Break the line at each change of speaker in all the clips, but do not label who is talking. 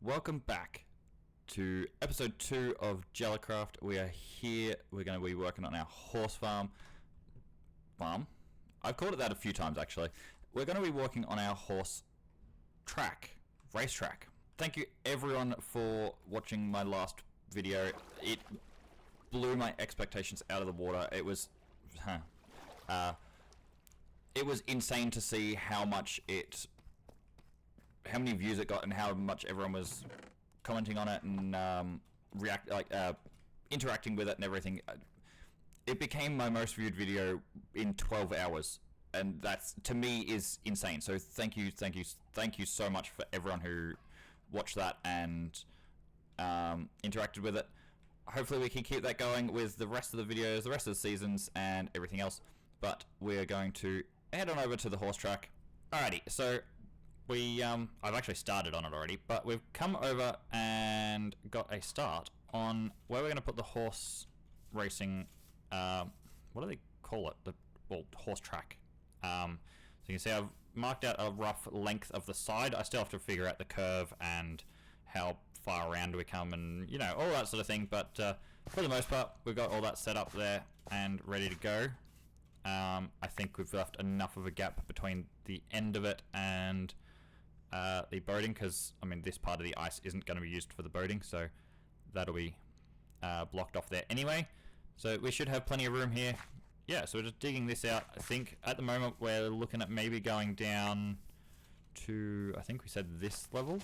Welcome back to episode 2 of JalaCraft. We are here. We're going to be working on our horse farm. I've called it that a few times actually. We're going to be working on our horse racetrack. Thank you everyone for watching my last video. It blew my expectations out of the water. It was insane to see how many views it got and how much everyone was commenting on it and interacting with it and everything. It became my most viewed video in 12 hours, and that's, to me, is insane. So thank you so much for everyone who watched that and interacted with it. Hopefully we can keep that going with the rest of the videos, the rest of the seasons, and everything else. But we're going to head on over to the horse track. Alrighty, so I've actually started on it already, but we've come over and got a start on where we're going to put the horse racing, what do they call it? Horse track. So you can see I've marked out a rough length of the side. I still have to figure out the curve and how far around we come and, you know, all that sort of thing, but for the most part, we've got all that set up there and ready to go. I think we've left enough of a gap between the end of it and the boating, because I mean this part of the ice isn't going to be used for the boating, so that'll be blocked off there anyway. So we should have plenty of room here. Yeah, so we're just digging this out. I think at the moment we're looking at maybe going down to, I think we said this level,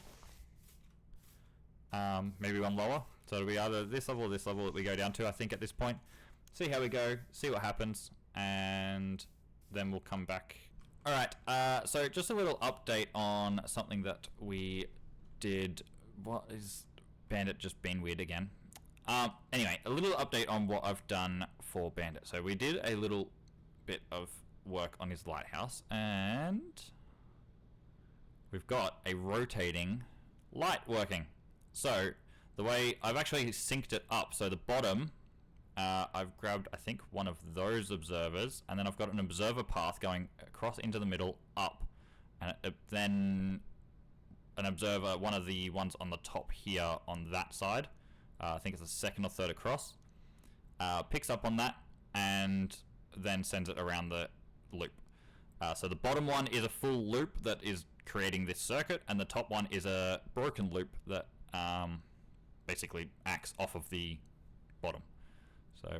maybe one lower, so it'll be either this level or this level that we go down to, I think, at this point. See how we go, see what happens, and then we'll come back. Alright, so just a little update on something that we did. What is Bandit just being weird again? Anyway, a little update on what I've done for Bandit. So we did a little bit of work on his lighthouse, and we've got a rotating light working. So the way I've actually synced it up, so the bottom, I've grabbed, I think, one of those observers, and then I've got an observer path going across into the middle, up, and then an observer, one of the ones on the top here on that side, I think it's the second or third across, picks up on that and then sends it around the loop. So the bottom one is a full loop that is creating this circuit, and the top one is a broken loop that basically acts off of the bottom. So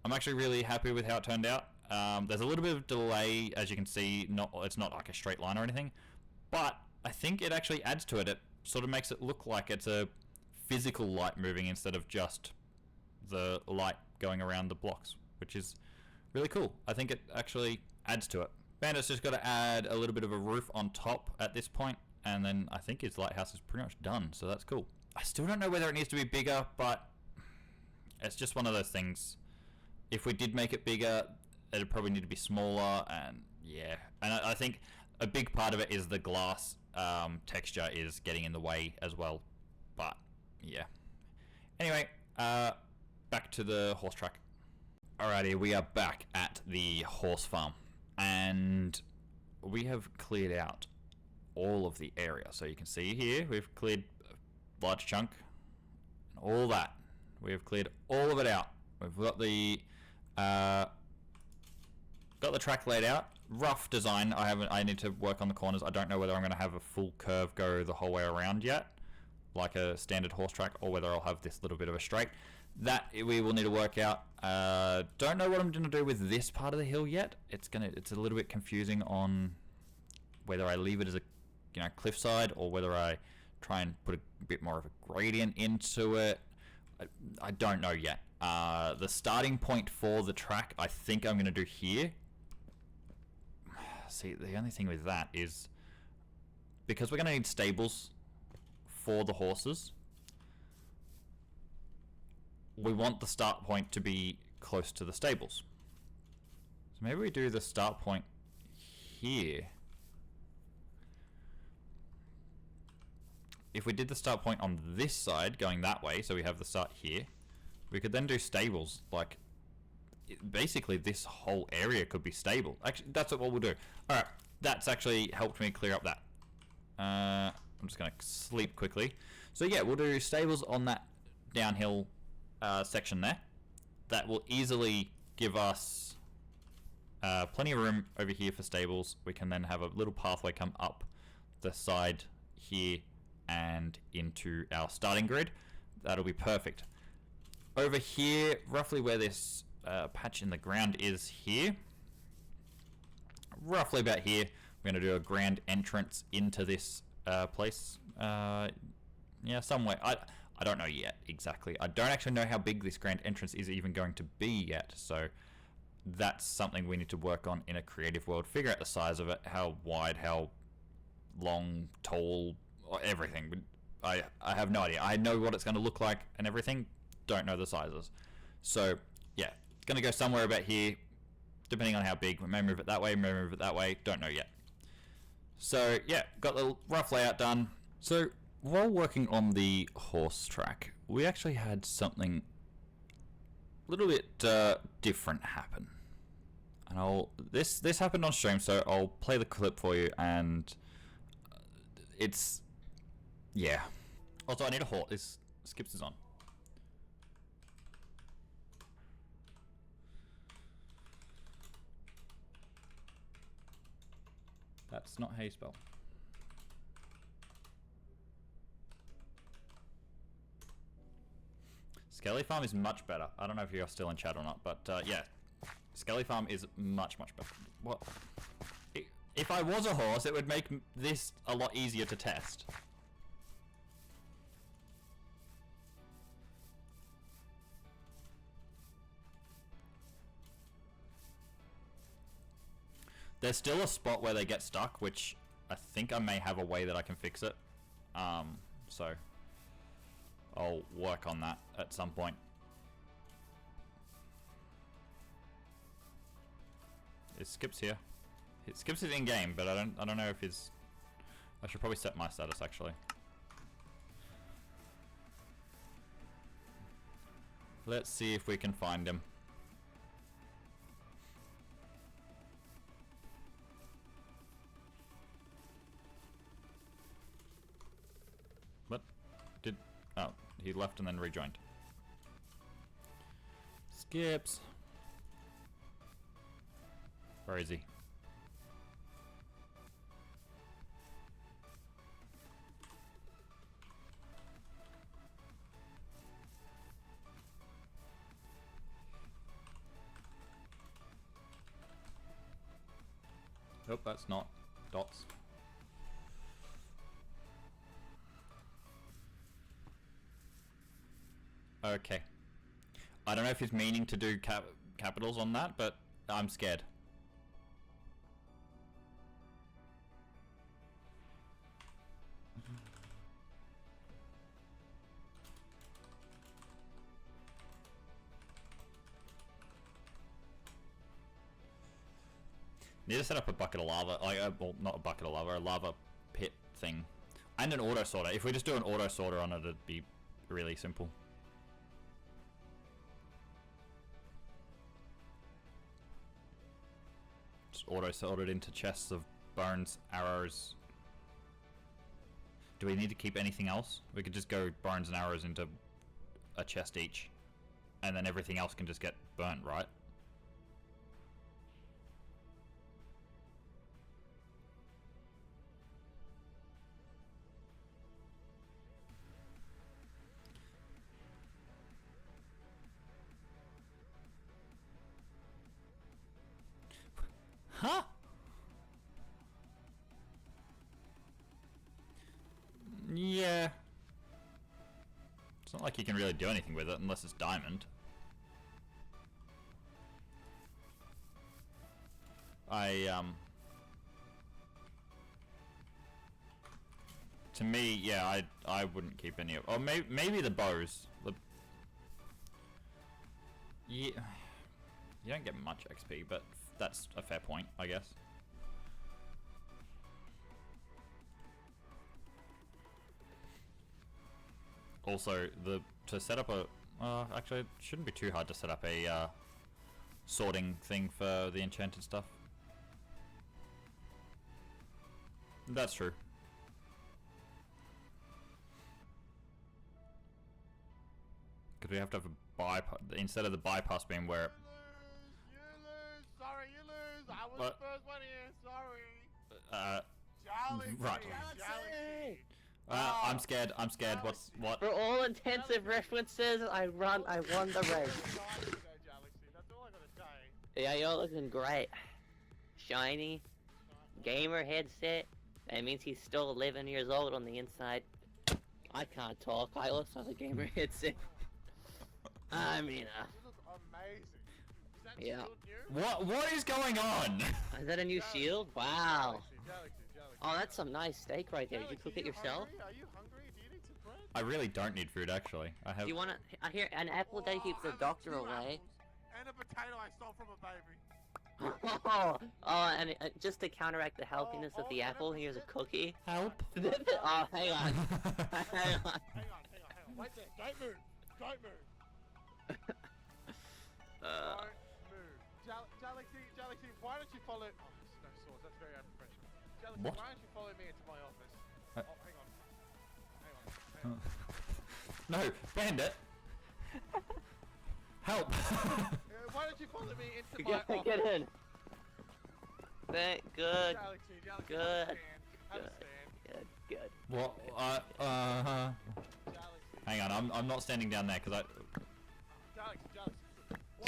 I'm actually really happy with how it turned out. There's a little bit of delay, as you can see. It's not like a straight line or anything, but I think it actually adds to it. It sort of makes it look like it's a physical light moving instead of just the light going around the blocks, which is really cool. I think it actually adds to it. Bandit's just got to add a little bit of a roof on top at this point, and then I think his lighthouse is pretty much done, so that's cool. I still don't know whether it needs to be bigger, but it's just one of those things. If we did make it bigger, it'd probably need to be smaller, and yeah. And I think a big part of it is the glass texture is getting in the way as well. But yeah. Anyway, back to the horse track. Alrighty, we are back at the horse farm, and we have cleared out all of the area. So you can see here, we've cleared a large chunk, and all that. We have cleared all of it out. We've got the track laid out. Rough design. I need to work on the corners. I don't know whether I'm going to have a full curve go the whole way around yet, like a standard horse track, or whether I'll have this little bit of a straight. That we will need to work out. Don't know what I'm going to do with this part of the hill yet. It's a little bit confusing on whether I leave it as a cliffside, or whether I try and put a bit more of a gradient into it. I don't know yet. The starting point for the track, I think I'm going to do here. See, the only thing with that is, because we're going to need stables for the horses, we want the start point to be close to the stables. So maybe we do the start point here. If we did the start point on this side, going that way, so we have the start here, we could then do stables. Like, basically this whole area could be stable. Actually, that's what we'll do. Alright, that's actually helped me clear up that. I'm just going to sleep quickly. So yeah, we'll do stables on that downhill section there. That will easily give us plenty of room over here for stables. We can then have a little pathway come up the side here and into our starting grid. That'll be perfect. Over here, roughly where this patch in the ground is here, roughly about here, we're going to do a grand entrance into this place. Yeah, somewhere. I don't know yet exactly. I don't actually know how big this grand entrance is even going to be yet, so that's something we need to work on in a creative world. Figure out the size of it, how wide, how long, tall, or everything. I have no idea. I know what it's going to look like and everything, don't know the sizes. So yeah, going to go somewhere about here, depending on how big. We may move it that way, may move it that way, don't know yet. So yeah, got the rough layout done. So while working on the horse track, we actually had something a little bit different happen. And this happened on stream, so I'll play the clip for you, and it's, yeah. Also, I need a horse. This Skips is on. That's not how you spell. Skelly Farm is much better. I don't know if you're still in chat or not, but yeah. Skelly Farm is much, much better. What? If I was a horse, it would make this a lot easier to test. There's still a spot where they get stuck, which I think I may have a way that I can fix it. So I'll work on that at some point. It Skips here. It Skips is in game, but I don't know if his. I should probably set my status actually. Let's see if we can find him. What? Oh, he left and then rejoined. Skips. Where is he? Nope, that's not dots. Okay. I don't know if he's meaning to do capitals on that, but I'm scared. Need to set up a bucket of lava, like well, not a bucket of lava, a lava pit thing, and an auto sorter. If we just do an auto sorter on it, it'd be really simple. Just auto sorted into chests of bones, arrows. Do we need to keep anything else? We could just go bones and arrows into a chest each, and then everything else can just get burnt, right? Huh? Yeah. It's not like you can really do anything with it unless it's diamond. To me, yeah, I wouldn't keep any of. Or maybe the bows. Yeah, you don't get much XP, but that's a fair point, I guess. Also, to set up a actually it shouldn't be too hard to set up a sorting thing for the enchanted stuff. That's true. Because we have to have a bypass, instead of the bypass being where...
You lose! Sorry, you lose! I was the first one here, sorry! Galaxy!
right.
Galaxy!
I'm scared, what?
For all intents and references, I won the race.
Galaxy, that's all I gotta say.
Yeah, you're looking great. Shiny. Gamer headset. That means he's still 11 years old on the inside. I can't talk, I also have a gamer headset. I mean,
You look amazing. Is that
yeah.
shield new?
What is going on?
Is that a new shield? Wow.
Galaxy.
Oh, that's some nice steak right there. Did you cook it yourself?
Are you hungry? Do you need some bread?
I really don't need food, actually. I have...
Do you wanna... I hear an apple a day keeps the
and
doctor
2
away.
apples And a potato I stole from a baby.
And just to counteract the healthiness of the apple, here's a cookie.
Help.
Oh, hang on. Hang on.
Hang on. Wait there. Don't move. Don't move. Don't move. Galaxy, why don't you follow... Oh, there's no swords. That's very unprofessional. Galaxy,
What?
why don't you follow me into my office?
Uh,
Oh, hang on.
No, Bandit! Help!
Why don't you follow me into my office?
Get in. Good.
Galaxy,
Good.
Have a stand.
Good.
What?
Galaxy.
Hang on, I'm not standing down there, because
Galaxy.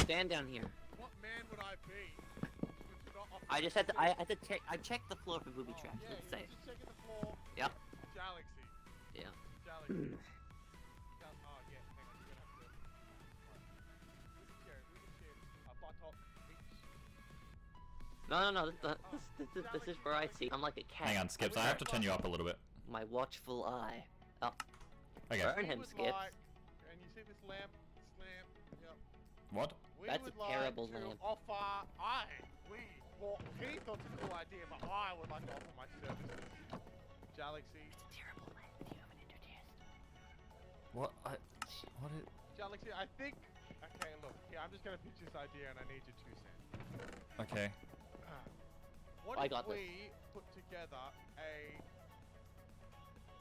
Stand down here.
What man would I be to not offer
I just had to. I had to check. I checked the floor for booby traps.
Yeah,
Let's
you're
say.
just checking the floor.
Yep.
Galaxy.
Yeah.
Galaxy. Oh, yeah, hang on, you're gonna have to... Right. We can share a buttock each.
No. This is where I see. I'm like a cat.
hang on, Skips, I have to turn you up a little bit.
My watchful eye. Oh.
Okay.
Burn him,
would
Skips.
like, and you see this lamp? Yep.
What?
We
That's
would
a terrible
like to
lamp.
offer... Well, he thought it's a cool idea, but I would like to offer my services. Galaxy.
It's a terrible lamp. You haven't introduced.
What? What is...
Galaxy, I think... Okay, look. Here, I'm just gonna pitch this idea and I need your 2 cents.
Okay.
What
I
if
got this.
we put together a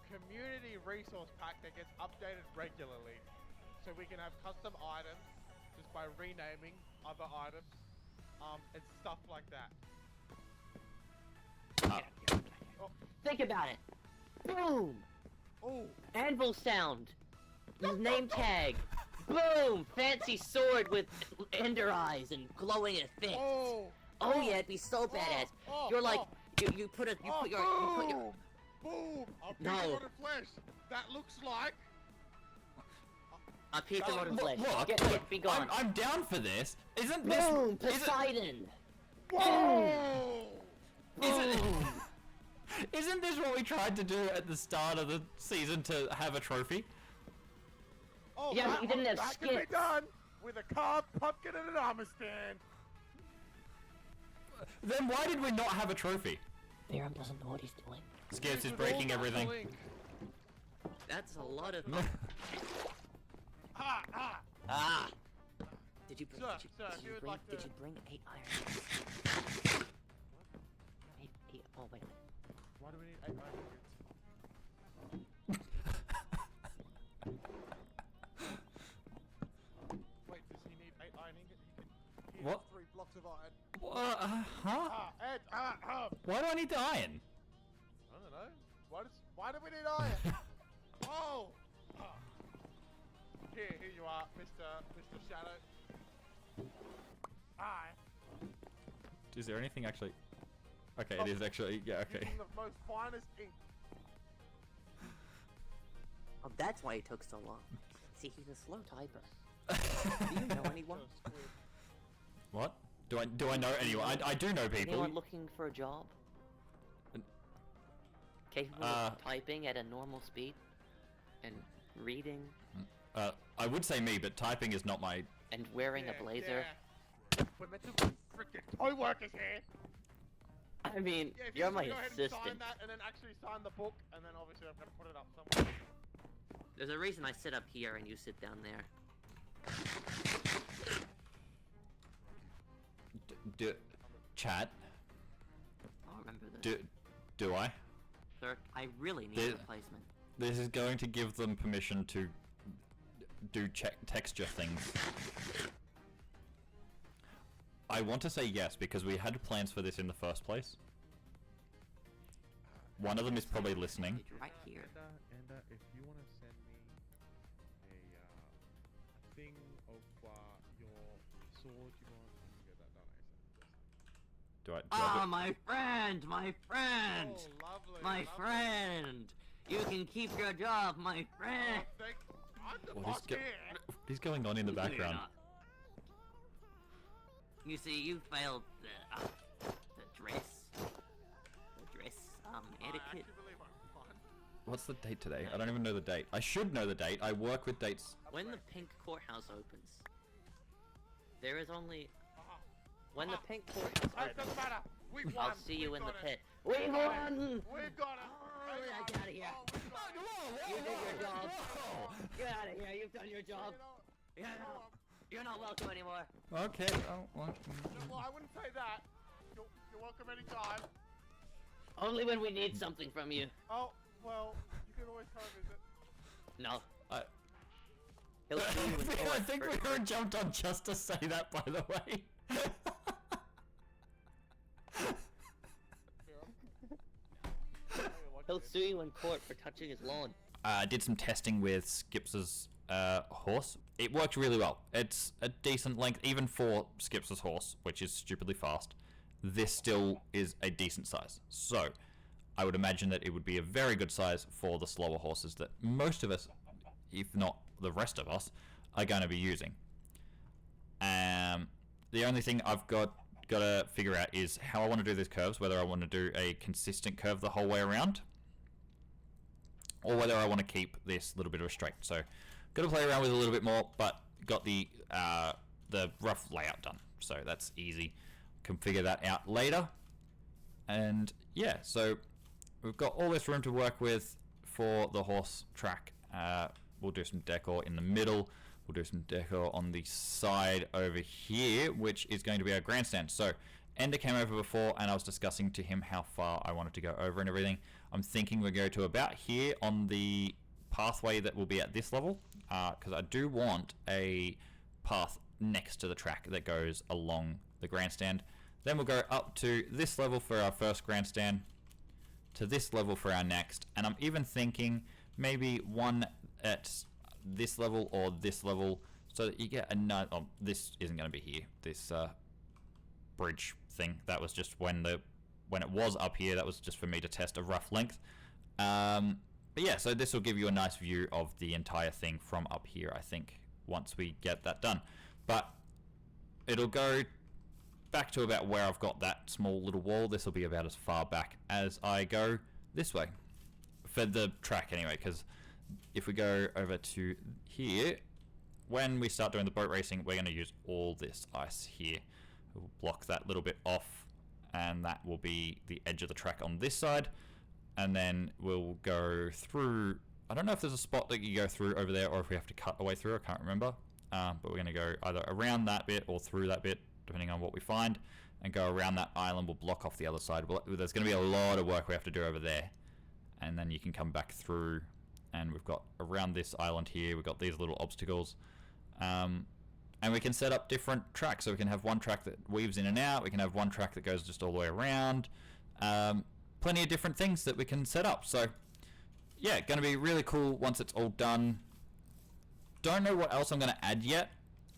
community resource pack that gets updated regularly, so we can have custom items just by renaming other items, and stuff like that. Oh.
Think about it. Boom.
Oh,
Anvil sound. Name tag. Boom. Fancy sword with ender eyes and glowing effects. Oh yeah, it'd be so badass. You're like you put your
boom! A piece
No.
of rotten flesh that looks like...
a piece of rotten flesh.
Look,
Get be gone.
I'm down for this. Isn't this...
Boom.
Isn't,
Poseidon.
Whoa!
isn't this what we tried to do at the start of the season to have a trophy?
Oh,
Yeah, but you didn't have
that can be
skips.
done with a carved pumpkin and an armor stand.
Then why did we not have a trophy?
Verum doesn't know what he's doing.
Skips is
With
breaking
all that
everything.
link.
That's a lot of.
Ah!
Ah. Did you bring?
Sir,
did you,
sir,
did
if
you
you would
bring?
like
Did
to-
you bring 8 iron? Eight. Oh wait.
Why do we need 8 iron ingots? Wait, does he need 8 iron ingots? He
What?
has 3 blocks of iron.
Huh?
Ed,
Why do I need the iron?
I don't know. Why do we need iron? Oh! Here you are, Mr. Shadow. Hi.
Is there anything actually... Okay, it is actually... Yeah, okay.
Using the most finest ink.
Oh, that's why it took so long. See, he's a slow typer. Do you know anyone?
What? Do I know anyone? I do know people.
Anyone looking for a job? Capable of typing at a normal speed? And reading?
I would say me, but typing is not my...
And wearing a blazer?
Yeah. We're meant to be freaking co-workers here.
I mean,
Yeah, if
you're
you
my
just go ahead and sign
assistant.
that and then actually sign the book, and then obviously I'm gonna put it up somewhere.
There's a reason I sit up here and you sit down there.
Chat?
I'll remember this.
Do I?
Sir, I really need a replacement.
This is going to give them permission to do texture things. I want to say yes because we had plans for this in the first place. One of them is probably listening.
Right here.
And if you want to send me a thing of your sword you want, I can get that done ASAP.
Do I?
Ah, my friend, my friend,
Oh, lovely.
my
lovely.
friend. You can keep your job, my friend.
Oh, thank. I'm the
What
boss
is,
here.
what is going on in the
No, you're
background?
not. You see, you failed the dress
I
etiquette.
actually believe I'm fine.
What's the date today? I don't even know the date. I should know the date. I work with dates.
When the pink courthouse opens, there is only when the pink
It
courthouse
doesn't
opens.
matter. We won.
I'll see you
We've
in the
got
pit.
it.
We
We've
won!
got it.
Oh, get out of here!
Oh, we've got it.
You did your job.
Whoa.
Get out of here! You've done your job. You're not welcome anymore.
Okay. Oh, well,
Well, I wouldn't say that. You're welcome anytime.
Only when we need something from you.
Oh, well, you can always come and visit.
No.
I,
He'll see you in
I
court
think
for-
we were jumped on just to say that, by the way.
He'll sue you in court for touching his lawn.
I did some testing with Skips's horse. It worked really well. It's a decent length, even for Skips's horse, which is stupidly fast. This still is a decent size. So, I would imagine that it would be a very good size for the slower horses that most of us, if not the rest of us, are going to be using. The only thing I've got to figure out is how I want to do these curves, whether I want to do a consistent curve the whole way around, or whether I want to keep this little bit of a straight. So, got to play around with it a little bit more, but got the rough layout done. So that's easy. Can figure that out later. And yeah, so we've got all this room to work with for the horse track. We'll do some decor in the middle. We'll do some decor on the side over here, which is going to be our grandstand. So Ender came over before, and I was discussing to him how far I wanted to go over and everything. I'm thinking we'll go to about here on the pathway that will be at this level, because I do want a path next to the track that goes along the grandstand. Then we'll go up to this level for our first grandstand, to this level for our next, and I'm even thinking maybe one at this level or this level, so that you get another. Oh, this isn't going to be here. This bridge thing, that was just when it was up here. That was just for me to test a rough length. But yeah, so this will give you a nice view of the entire thing from up here, I think, once we get that done. But it'll go back to about where I've got that small little wall. This will be about as far back as I go this way for the track anyway, because if we go over to here, when we start doing the boat racing, we're going to use all this ice here. We'll block that little bit off, and that will be the edge of the track on this side. And then we'll go through. I don't know if there's a spot that you go through over there, or if we have to cut a way through. I can't remember. But we're going to go either around that bit or through that bit, depending on what we find, and go around that island. We'll block off the other side. There's going to be a lot of work we have to do over there, and then you can come back through. And we've got around this island here, we've got these little obstacles, and we can set up different tracks. So we can have one track that weaves in and out. We can have one track that goes just all the way around. Plenty of different things that we can set up. So yeah, going to be really cool once it's all done. Don't know what else I'm going to add yet.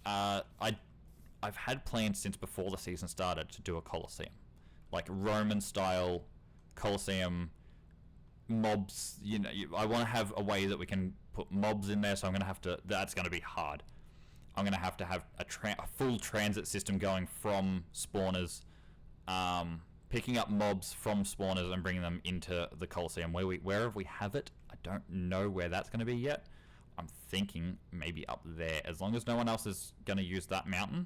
I've had plans since before the season started to do a Colosseum, like Roman style Colosseum. Mobs, you know, I want to have a way that we can put mobs in there, so I'm going to have to, that's going to be hard. I'm going to have a full transit system going from spawners, picking up mobs from spawners and bringing them into the Colosseum. Wherever we have it, I don't know where that's going to be yet. I'm thinking maybe up there, as long as no one else is going to use that mountain,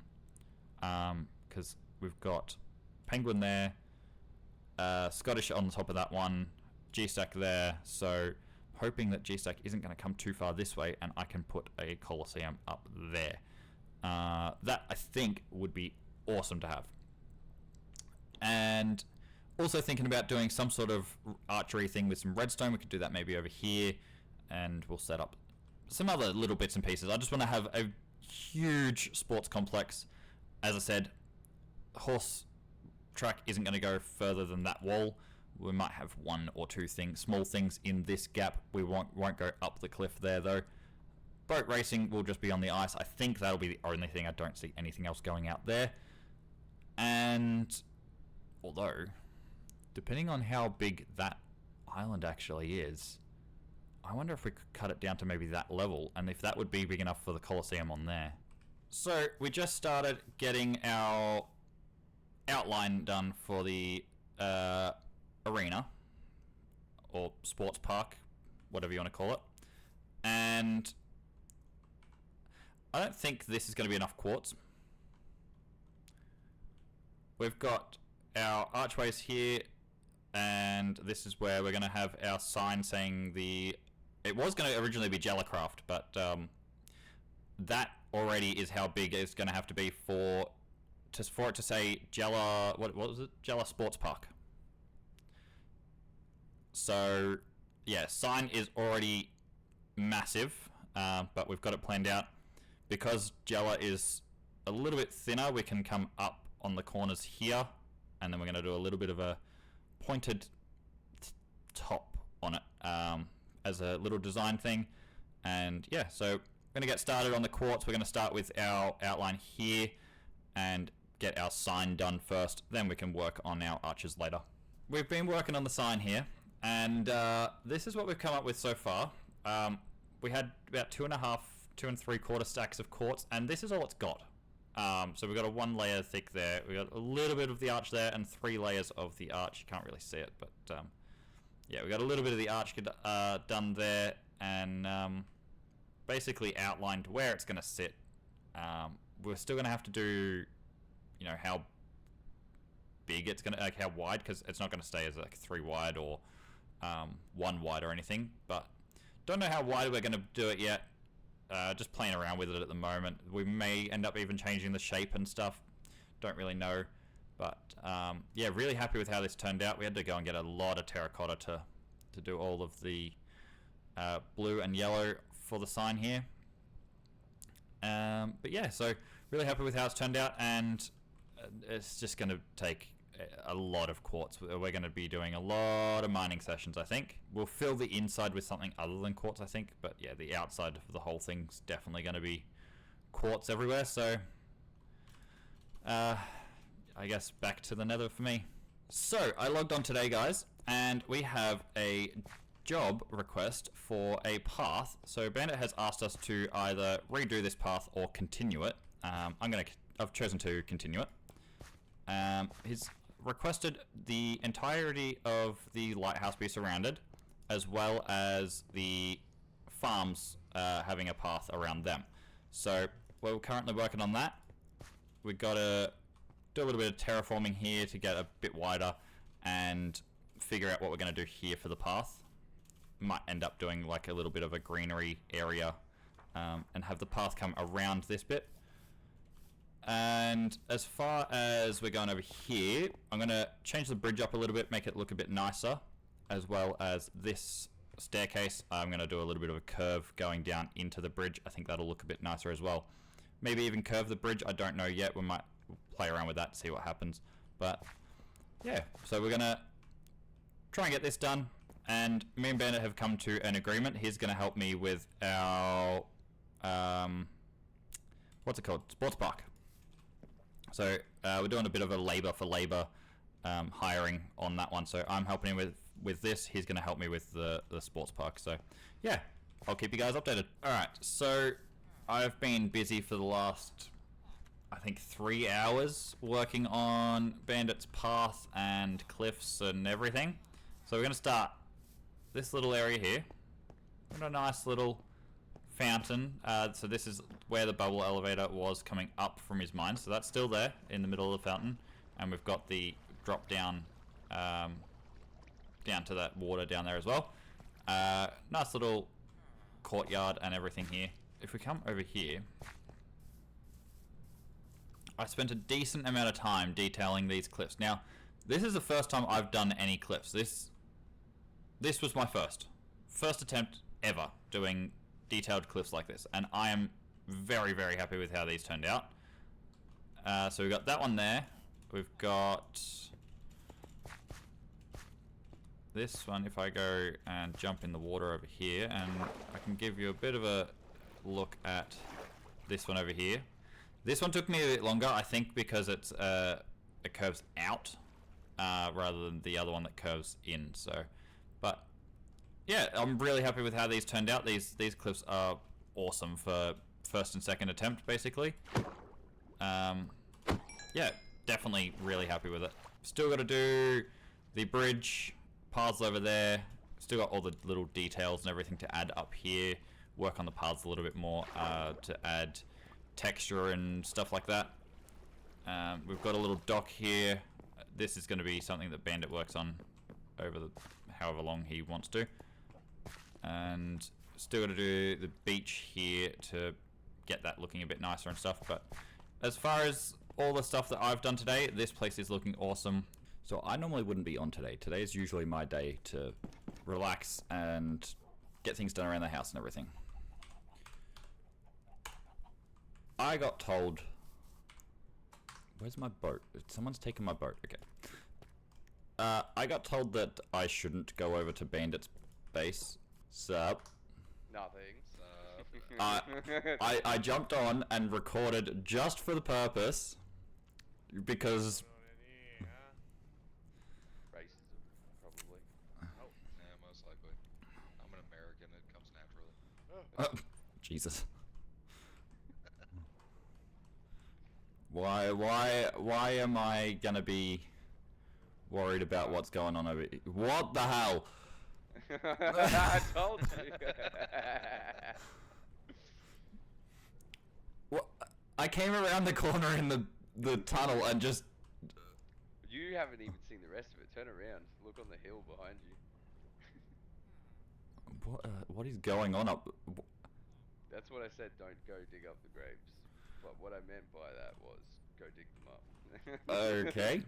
because we've got Penguin there, Scottish on the top of that one, G-Stack there, so hoping that G-Stack isn't going to come too far this way and I can put a Colosseum up there. That I think would be awesome to have. And also thinking about doing some sort of archery thing with some redstone. We could do that maybe over here, and we'll set up some other little bits and pieces. I just want to have a huge sports complex. As I said, horse track isn't going to go further than that wall. We might have one or two small things in this gap. We won't go up the cliff there though. Boat racing will just be on the ice. I think that'll be the only thing. I don't see anything else going out there. And although, depending on how big that island actually is, I wonder if we could cut it down to maybe that level, and if that would be big enough for the Colosseum on there. So we just started getting our outline done for the arena, or sports park, whatever you want to call it. And I don't think this is going to be enough quartz. We've got our archways here, and this is where we're going to have our sign saying it was going to originally be JalaCraft, but that already is how big it's going to have to be for it to say Jala, what was it? Jala Sports Park. So yeah, sign is already massive, but we've got it planned out. Because Jala is a little bit thinner, we can come up on the corners here, and then we're going to do a little bit of a pointed top on it as a little design thing. And yeah, so we're going to get started on the quartz. We're going to start with our outline here and get our sign done first, then we can work on our arches later. We've been working on the sign here, and this is what we've come up with so far. We had about 2 3/4 stacks of quartz, and this is all it's got. So we've got a 1 layer thick there, we got a little bit of the arch there, and 3 layers of the arch. You can't really see it, but yeah, we got a little bit of the arch done there, and basically outlined where it's going to sit. We're still going to have to do, you know, how big it's going to, like how wide, because it's not going to stay as like 3 wide or 1 wide or anything, but don't know how wide we're going to do it yet. Just playing around with it at the moment. We may end up even changing the shape and stuff. Don't really know. But yeah, really happy with how this turned out. We had to go and get a lot of terracotta to do all of the blue and yellow for the sign here. But yeah, so really happy with how it's turned out, and it's just going to take a lot of quartz. We're going to be doing a lot of mining sessions, I think. We'll fill the inside with something other than quartz, I think, but yeah, the outside of the whole thing's definitely going to be quartz everywhere. So I guess back to the nether for me. So I logged on today, guys, and we have a job request for a path. So Bandit has asked us to either redo this path or continue it. I've chosen to continue it. He's requested the entirety of the lighthouse be surrounded, as well as the farms having a path around them. So we're currently working on that. We've got to do a little bit of terraforming here to get a bit wider and figure out what we're going to do here for the path. Might end up doing like a little bit of a greenery area and have the path come around this bit. And as far as we're going over here, I'm going to change the bridge up a little bit, make it look a bit nicer, as well as this staircase. I'm going to do a little bit of a curve going down into the bridge. I think that'll look a bit nicer as well. Maybe even curve the bridge, I don't know yet. We might play around with that, see what happens. But yeah, so we're going to try and get this done. And me and Bandit have come to an agreement. He's going to help me with our, what's it called? Sports park. So we're doing a bit of a labor for labor hiring on that one. So I'm helping him with this. He's going to help me with the sports park. So yeah, I'll keep you guys updated. All right. So I've been busy for the last, I think, 3 hours working on Bandit's path and cliffs and everything. So we're going to start this little area here. Got a nice little fountain. So this is where the bubble elevator was coming up from his mine. So that's still there in the middle of the fountain. And we've got the drop down down to that water down there as well. Nice little courtyard and everything here. If we come over here, I spent a decent amount of time detailing these cliffs. Now, this is the first time I've done any cliffs. This was my first attempt ever doing detailed cliffs like this, and I am very, very happy with how these turned out. So we've got that one there. We've got this one. If I go and jump in the water over here, and I can give you a bit of a look at this one over here. This one took me a bit longer, I think, because it curves out rather than the other one that curves in. So, but yeah, I'm really happy with how these turned out. These cliffs are awesome for first and second attempt, basically. Yeah, definitely really happy with it. Still got to do the bridge, paths over there. Still got all the little details and everything to add up here. Work on the paths a little bit more to add texture and stuff like that. We've got a little dock here. This is going to be something that Bandit works on over the however long he wants to. And still got to do the beach here to get that looking a bit nicer and stuff. But as far as all the stuff that I've done today, this place is looking awesome. So I normally wouldn't be on today. Today is usually my day to relax and get things done around the house and everything. I got told... Where's my boat? Someone's taken my boat. Okay. I got told that I shouldn't go over to Bandit's base. Sup?
Nothing.
I jumped on and recorded just for the purpose because...
Racism, probably.
Yeah, most likely. I'm an American, it comes naturally.
Jesus. Why am I gonna be worried about what's going on over here? What the hell?
I told you.
What? I came around the corner in the tunnel and just...
You haven't even seen the rest of it. Turn around. Look on the hill behind you.
What is going on up...
That's what I said, don't go dig up the graves. But what I meant by that was, go dig them up.
Okay.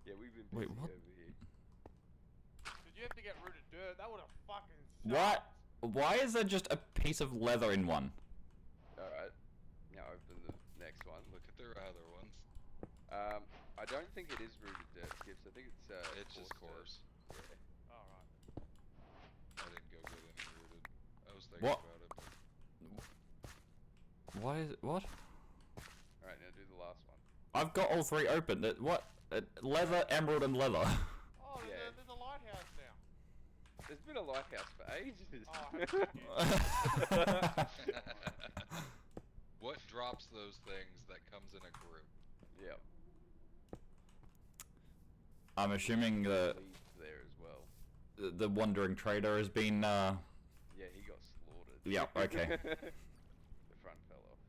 Yeah, we've been
Wait,
busy
what?
over here.
Did you have to get rid of dirt? That would have fucking
What? Why is there just a piece of leather in one?
Alright. Now open the next one.
Look at their other ones.
I don't think it is rooted dirt, Skips. I think it's
It's just coarse.
Dirt. Yeah.
Alright.
I didn't go get any rooted. I was thinking
What?
about it, but
Why is it... What?
Alright, now do the last one.
I've got all three open. What? Leather, emerald, and leather.
Oh,
Yeah.
there's a lighthouse now.
There's been a lighthouse for ages.
Oh, I have to
what drops those things that comes in a group?
Yep.
I'm assuming the
Leaves there as well.
the wandering trader has been.
Yeah, he got slaughtered.
Yeah. Okay.
The front fell off.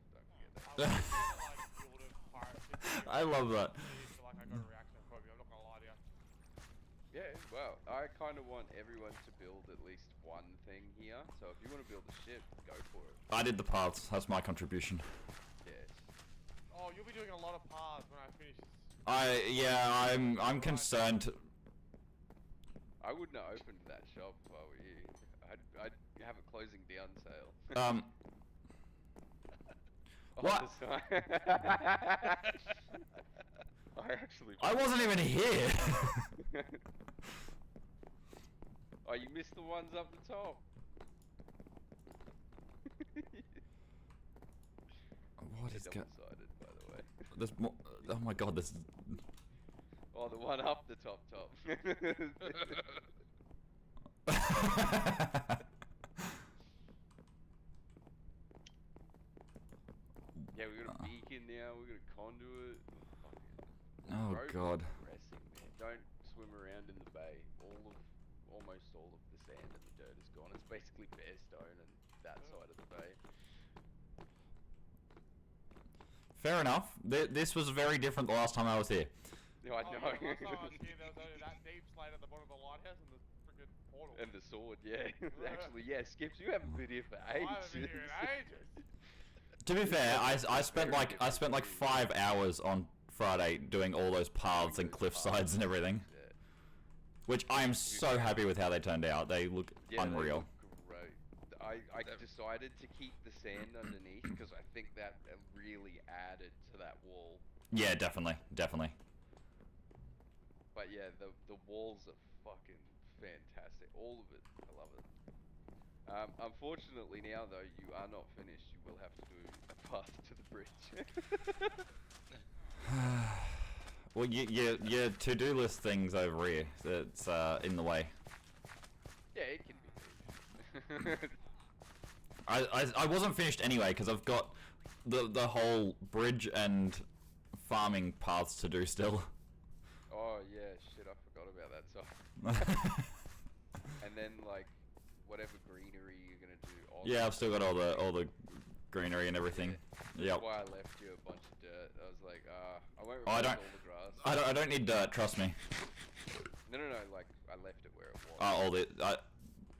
Don't forget that.
I love that.
Like I got a reaction from you. I'm not gonna lie to you.
Yeah, well, I kind of want everyone to build at least one thing here. So if you want to build a ship, go for it.
I did the paths. That's my contribution.
Yes.
Oh, you'll be doing a lot of paths when I finish this.
I'm concerned.
I wouldn't have opened that shop if I were you. I'd have a closing down sale.
What?
I actually.
I wasn't even here.
Oh, you missed the ones up the top.
What
They're
is going?
double-sided, by the way.
There's more. Oh my god, this is...
Oh, the one up the top. Yeah, we got a beacon now. We got a conduit.
Oh
Rope
god.
Pressing, man. Don't swim around in the bay. Almost all of the sand and the dirt is gone. It's basically bare stone and that side of the bay.
Fair enough. This was very different the last time I was here.
No, I
Oh,
know.
yeah, last time I was here, there was only that deep slate at the bottom of the lighthouse and the freaking portal.
And the sword, yeah. Actually, yeah, Skips, you haven't been here for
I
ages.
haven't been here in ages.
To be fair, I spent like 5 hours on Friday doing all those paths and cliff sides and everything.
Yeah.
which I am so happy with how they turned out. They look
Yeah,
unreal.
They look great. I decided to keep the sand underneath because I think that really added to that wall.
Yeah, definitely, definitely.
But yeah, the walls are fucking fantastic. All of it. I love it. Unfortunately now though, you are not finished. You will have to do a path to the bridge.
Well, your to-do list things over here, it's in the way.
Yeah, it can be moved.
I wasn't finished anyway because I've got the whole bridge and farming paths to do still.
Oh yeah, shit, I forgot about that side. And then like whatever greenery you're gonna do.
Yeah, I've still got all the greenery and everything.
Yeah.
Yep.
That's why I left you a bunch of dirt. I was like, I won't
Oh, I
replace
don't-
all the grass.
I don't need dirt. Trust me.
No, like I left it where it was.
All the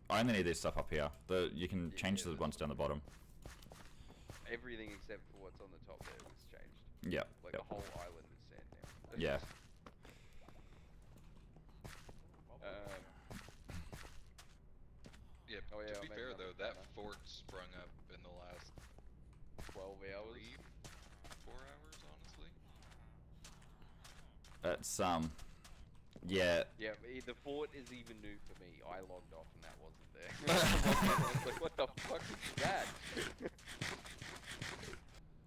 I only need this stuff up here. You can change the ones down the bottom.
Everything except for what's on the top there was changed.
Yep.
Like
Yep.
the whole island is sand now.
Yeah.
Yeah,
Oh, yeah,
to be
I'll make
fair
another
though, that
banner.
fort sprung up in the last
12 hours.
4 hours, honestly.
That's yeah.
Yeah, the fort is even new for me. I logged off and that wasn't there. I was like, what the fuck is that?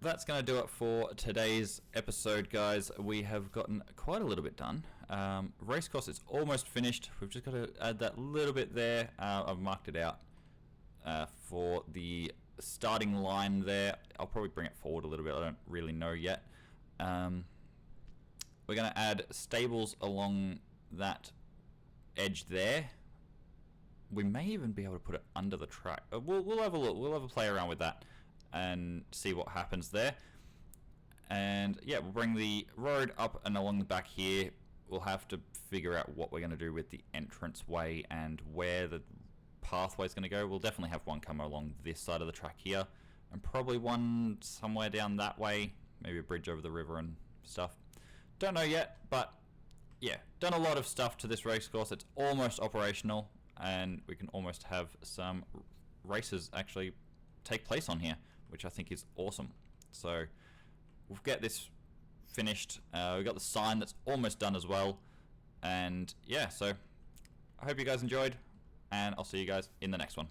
That's going to do it for today's episode, guys. We have gotten quite a little bit done. Race course is almost finished. We've just got to add that little bit there. I've marked it out for the starting line there. I'll probably bring it forward a little bit. I don't really know yet. We're going to add stables along that edge there. We may even be able to put it under the track. We'll have a look. We'll have a play around with that and see what happens there. And yeah, we'll bring the road up and along the back here. We'll have to figure out what we're going to do with the entrance way and where the pathway is going to go. We'll definitely have one come along this side of the track here, and probably one somewhere down that way. Maybe a bridge over the river and stuff. Don't know yet, but yeah, done a lot of stuff to this race course. It's almost operational, and we can almost have some races actually take place on here, which I think is awesome. So we'll get this finished. We've got the sign that's almost done as well. And yeah, so I hope you guys enjoyed, and I'll see you guys in the next one.